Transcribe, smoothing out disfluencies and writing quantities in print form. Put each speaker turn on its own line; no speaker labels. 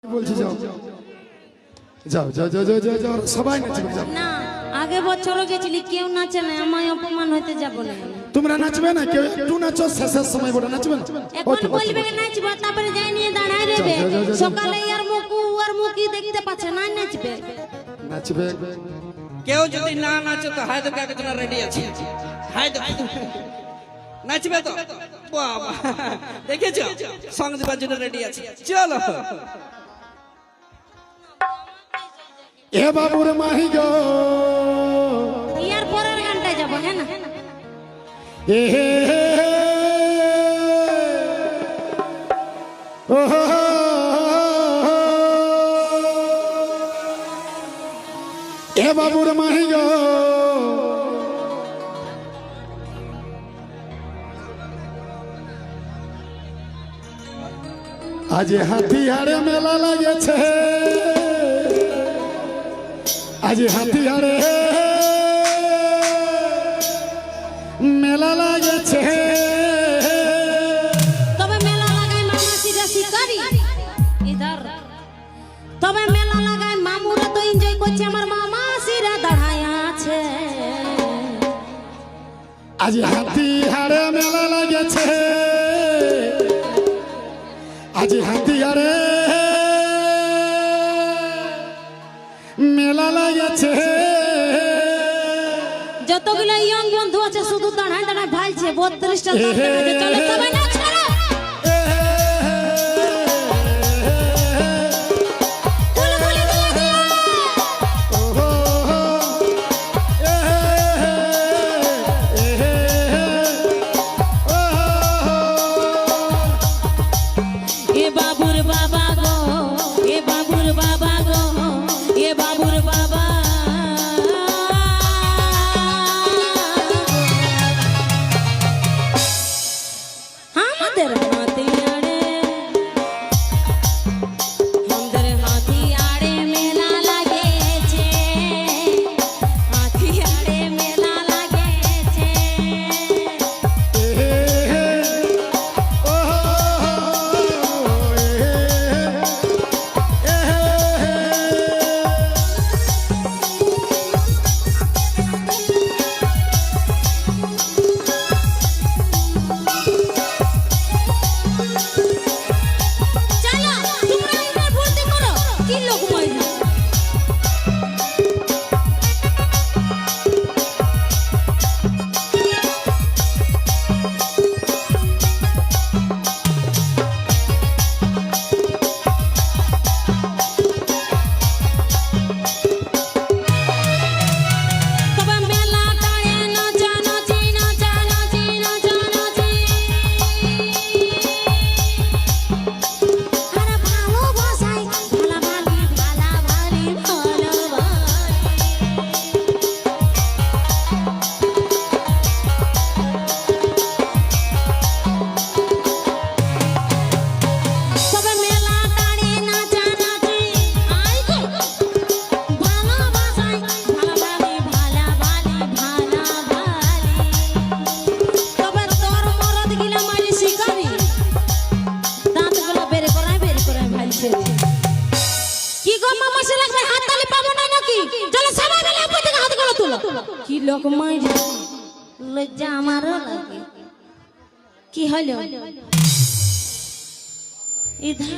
বলছি যাও যাও যাও যাও যাও যাও যাও সবাই নাচবে যাও
না আগে বছরও গেছিলি কেউ নাচে না আমায় অপমান হতে যাব না
তোমরা নাচবে না কেউ একটু নাচো শেষের সময় বড় নাচবে না
এখন বলবে নাচবে তারপরে যাই নিয়ে দাঁড়ায় দেবে সকালে আর মুকি দেখতে পাচ্ছে না নাচবে
নাচবে
কেউ যদি না নাচে তো হায়দো কাকে জন্য রেডি আছে হায়দো নাচবে তো বাবা দেখেছো সঙ্গ দেবার জন্য রেডি আছে চলো
এ বাবুর মাহি গো
ইয়ার পরের গানটায় যাব হ্যাঁ না
এ হে ও এ বাবুর মাহি গো আজ হাতিয়ারে মেলা লাগেছে আজ হাতিয়ারে মেলা লাগেছে
তবে মেলা লাগায় মামাসিরা শিকারি ইধার তবে মেলা লাগায় মামুরা তো এনজয় করছে আমার মামাসিরা দাঁড়ায় আছে
আজ হাতিয়ারে মেলা লাগেছে আজ হাতিয়ারে মেলা লাগেছে
যতগুলো ইয়ং বন্ধু আছে শুধু দাঁড়ায় দাঁড়ায় ভালছে 32টা চলে সবাই নাচ করো এ বাবুর বাবা গো এ বাবুর বাবা গো এ বাবুর বাবা আমাদের হাতিয়ারে মেলা লাগেছে হাতিয়ারে মেলা লাগেছে চলো তোমরা এবার ভর্তি করো কি লোক ময়না তবে মেলা টায়ে নাচা নাচি নাচা নাচি নাচা নাচি আরে ভালোবাসাই ভালাভালি ভালাভালি তবে মেলা টায়ে নাচা নাচি আই গো ভালোবাসাই ভালাভালি ভালাভালি ভালাভালি তবে তোর মরদ গিলা মারি শিকারি দাঁতগুলো বের করাই ভালছে কি গো মামা সে লাগবে হাত তালি পাবো না নাকি চলো সবাই মিলে উপর থেকে হাতগুলো তুলো কি লোক মাইরি লজ্জা আমারও লাগে কি হলো ইধর